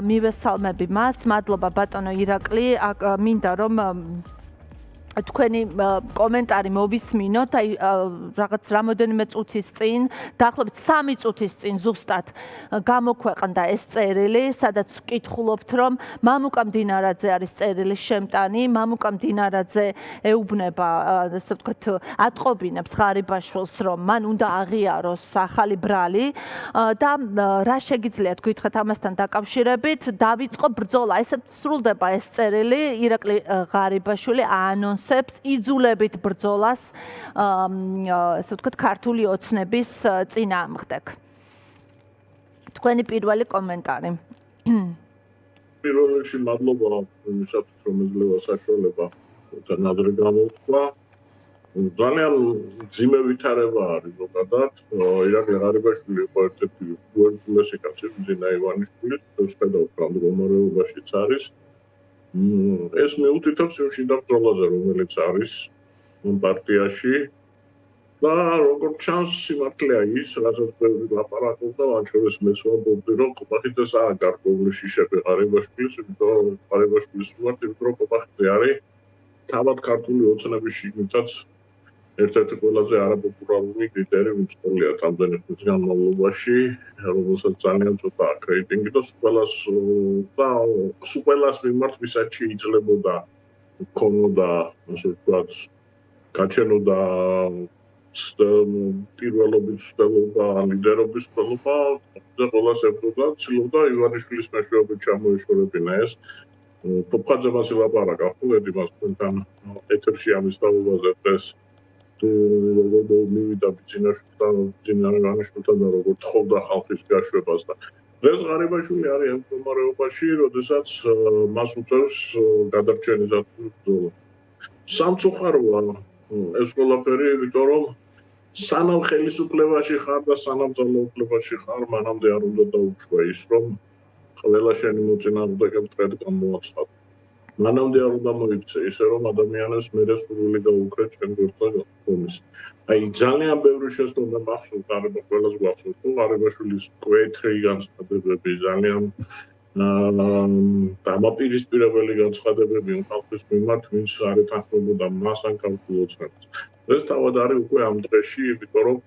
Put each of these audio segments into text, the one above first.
მივესალმები მას. მადლობა ბატონო ირაკლი. მინდა რომ თქვენი კომენტარი მოვისმინოთ, აი რაღაც რამოდენიმე წუთის წინ, დაახლოებით 3 წუთის წინ ზუსტად გამოქვეყნდა ეს წერილი, სადაც ვკითხულობთ, რომ მამუკა მდინარაძე არის წერილის შემტანი, მამუკა მდინარაძე ეუბნება, ასე ვთქვათ, ატყობინებს ღარიბაშვილს, რომ მან უნდა აღიაროს ახალი ბრალი და რა შეგიძლიათ გითხრათ ამასთან დაკავშირებით, დავიწყო ბრძოლა. ესე სრულდება ეს წერილი, ირაკლი ღარიბაშვილი აანონსებს იძულებით ბრძოლას, ასე ვთქვათ, ქართული ოცნების წინააღმდეგ. თქვენი პირველი კომენტარი. პირველ რიგში მადლობა იმისათვის, რომ ეძლევა საშუალება თანადრე გამოვთქვა. ძალიან მძიმე ვითარება არის ზოგადად. ირაკლი ღარიბაშვილი იყო ერთ-ერთი უერთულესი კაცი მძინა ივანიშვილის, შეხედავთ რა მდგომარეობაშიც არის. ეს მიუთითებს იმ შიდა ბრძოლაზე, რომელიც არის პარტიაში და როგორც ჩანს, სიმართლეა ის, რასაც ბევრი ლაპარაკობდა, მათ შორის მეც ვამბობდი, რომ ყობახიძეს არ გარკვეული შიშები ღარიბაშვილის, იმიტომ რომ ღარიბაშვილის მიმართ, იმიტომ რომ ყობახიძე არის თავად ქართული ოცნების შიგნითაც ერთ-ერთი ყველაზე არაპოპულარული ლიდერი უმსხოლია თამდენი ხნის განმავლობაში, რომელსაც ძალიან ცოტა აქვს რეიტინგი და სუპელას მიმართ ვისაც შეიძლება ქონოდა, ასე ვთქვათ, გაჩენოდა პირველობის ცდელობა, ლიდერობის ცდელობა, და ყველას ებდოდა, ცდილობდა ივანიშვილის მეშვეობით ჩამოეშორებინა ეს. ფოფხაძე მას ილაპარაკა, ხოლმე მას თქვენთან ეთერში ამის თაობაზე დღეს თუ როგორ მივიდა ბიძინაშვილთან და როგორ თხოვდა ხალხის გაშვებას და დღეს ღარიბაშვილი არის ამ მდგომარეობაში, როდესაც მას უწევს გადარჩენისას ბრძოლა. სამწუხაროა ეს ყველაფერი, იმიტომ რომ სანამ ხელისუფლებაში ხარ და სანამ ძალაუფლებაში ხარ, მანამდე არ უნდა დაუშვე ის, რომ ყველა შენი მოწინააღმდეგე მტრედ გამოაცხადო. მანამდე არ უნდა მოიქცე ისე, რომ ადამიანებს მერე სურვილი გაუქრე ჩვენ გვერდზე ხომის. აი ძალიან ბევრი შეცდომა მახსოვს, ყველას გვახსოვს, რომ ღარიბაშვილის კვეთრი განცხადებები, ძალიან დამაპირისპირებელი განცხადებები ხალხის მიმართ, ვინც არ ეთანხმებოდა მას ან ქართულ ოცნებას. ეს თავად არის უკვე ამ დღეში, იმიტომ რომ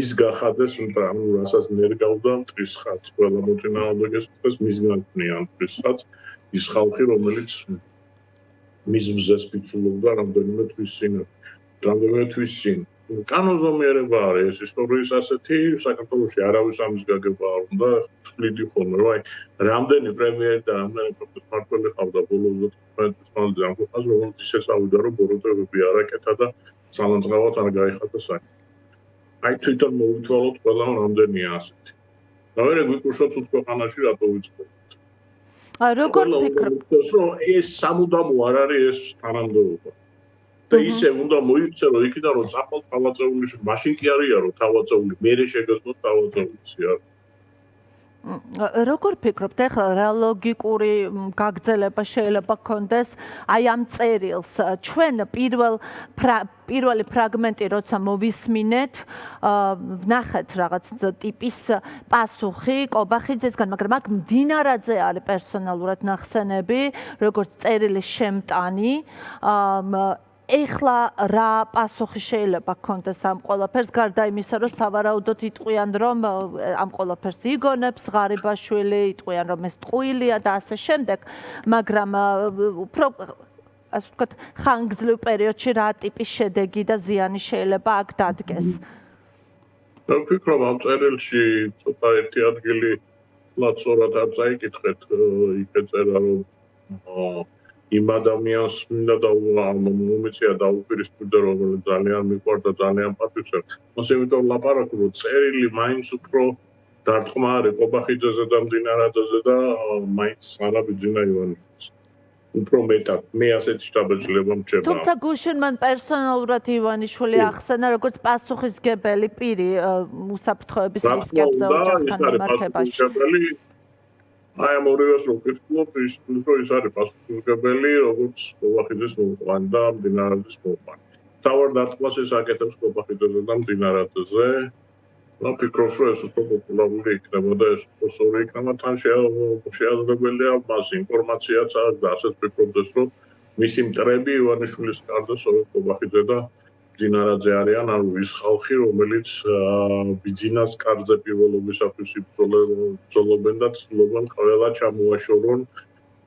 ის გახადეს, ანუ რასაც ნერგავდა მტრის-ხაც, ყველა მოწინააღმდეგეს დღეს მისგან ქმნიან მტრის-ხაც, ის ხალხი, რომელიც მის მზეს ფიცულობდა რამდენიმე თვის წინ. კანონზომიერება არის ეს ისტორიის ასეთი, საქართველოში არავის ამის გაგება არ უნდა თვლიდი ხოლმე, რომ აი რამდენი პრემიერი და რამდენი მმართველი ყავდა ბოლო 15 წლის მანძილზე ამ ქვეყანას, რომელიც ისე წავიდა, რომ ბოროტებები არ აკეთა და სალანძღავად არ გაიხადა საქმე. აი თვითონ მოვითვალოთ ყველა რამდენია ასეთი. და ვერ გვიკუშოთ თუ ქვეყანაში რატო ვიწყებთ. როგორ ფიქრობთ, რომ ეს სამუდამო არ არის ეს თანამდებობა. და ისე უნდა მოიქცე, რომ იქიდან რომ წახვალ თავაწეულის, მაშინ კი არია რომ თავაწეული, მერე შეგეძლოთ თავაწეულის არ. როგორ ფიქრობთ, ეხლა რა ლოგიკური გაგრძელება შეიძლება გქონდეს აი ამ წერილს? ჩვენ პირველი ფრაგმენტი როცა მოვისმინეთ, ვნახეთ რაღაც ტიპის პასუხი ყობახიძესგან, მაგრამ აქ მდინარაძე არის პერსონალურად ნახსენები, როგორც წერილის შემტანი. ეხლა რა პასუხი შეიძლება გქონდეს ამ ყველაფერს, გარდა იმისა, რომ სავარაუდოდ იტყვიან, რომ ამ ყველაფერს იგონებს ღარიბაშვილი, იტყვიან, რომ ეს ტყუილია და ასე შემდეგ, მაგრამ უფრო ასე ვთქვათ, ხანგრძლივ პერიოდში რა ტიპის შედეგი და ზიანი შეიძლება აქ დადგეს? მე ვფიქრობ, ამ წერილში ცოტა ერთი ადგილი ლაცორად არ წაიკითხეთ, იქ ეწერა, რომ იმ ადამიანს მინდა მომიწია დაუპირისპირდა, რომელიც ძალიან მიყვარდა, ძალიან პატივცემდა. მას იმიტომ ლაპარაკობ, რომ წერილი მაინც უფრო დარტყმა არის ყობახიძეზე და მდინარაძეზე და მაინც არაბიძინა ივანიშვილს. უფრო მეტად, მე ასეთი შთაბეჭდილება მრჩება. თუმცა გუშინ მან პერსონალურად ივანიშვილი ახსენა, როგორც პასუხისმგებელი პირი უსაფრთხოების რისკებზე ოჯახთან მიმართებაში. აი ამ ორივეს რო ვკითხულობ, ის არის პასუხისმგებელი, როგორც ყობახიძეს მოყვანი და მდინარაძეს მოყვანი. თავად დარტყმას ეს აკეთებს ყობახიძეზე და მდინარაძეზე. ვფიქრობ, რომ ეს უფრო პოპულარული იქნება და ეს პოსორი იქნება, თან შეაძლებელია მას ინფორმაციაც აქვს და ასეც ვფიქრობდეს, რომ მისი მტრები ივანიშვილის კარზე სოვეტ კობახიძე და დინარაძე არიან, ანუ ის ხალხი, რომელიც ბიძინას კარზე პირველობისათვის იბრძოლობენ და ცდილობენ ყველა ჩამოაშორონ,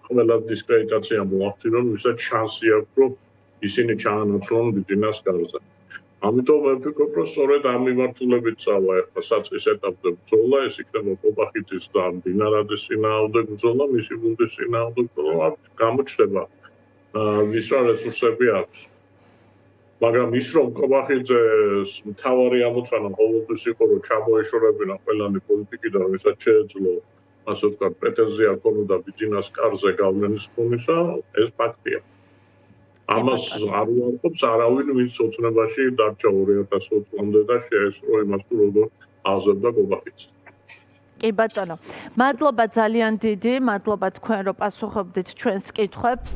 ყველა დისკრედიტაცია მოახდინონ, ვისაც შანსი აქვს, რომ ისინი ჩაანაცვლონ ბიძინას კარზე. ამიტომ მე ვფიქრობ, რომ სწორედ ამ მიმართულებით წავა ახლა საწყის ეტაპზე ბრძოლა, ეს იქნება კობახიძის და დინარაძის წინააღმდეგ ბრძოლა, მისი გუნდის წინააღმდეგ ბრძოლა, გამოჩნდება ვის რა რესურსები აქვს. მაგრამ ის რომ კობახიძეს მთავარი ამოცანა ყოველთვის იყო, რომ ჩამოეშორებინა ყველანი პოლიტიკიდან, ვისაც შეეძლო, ასე ვთქვათ, პრეტენზია ქონოდა ბიძინას კარზე გავლენის ქონისა, ეს ფაქტია. ამას არ უარყოფს არავინ, ვინც ოცნებაში დარჩა 2020 წლამდე და შეესწრო იმას, თუ როგორ აღზევდა კობახიძე. კი ბატონო, მადლობა ძალიან დიდი, მადლობა თქვენ რომ პასუხობდით ჩვენს კითხვებს.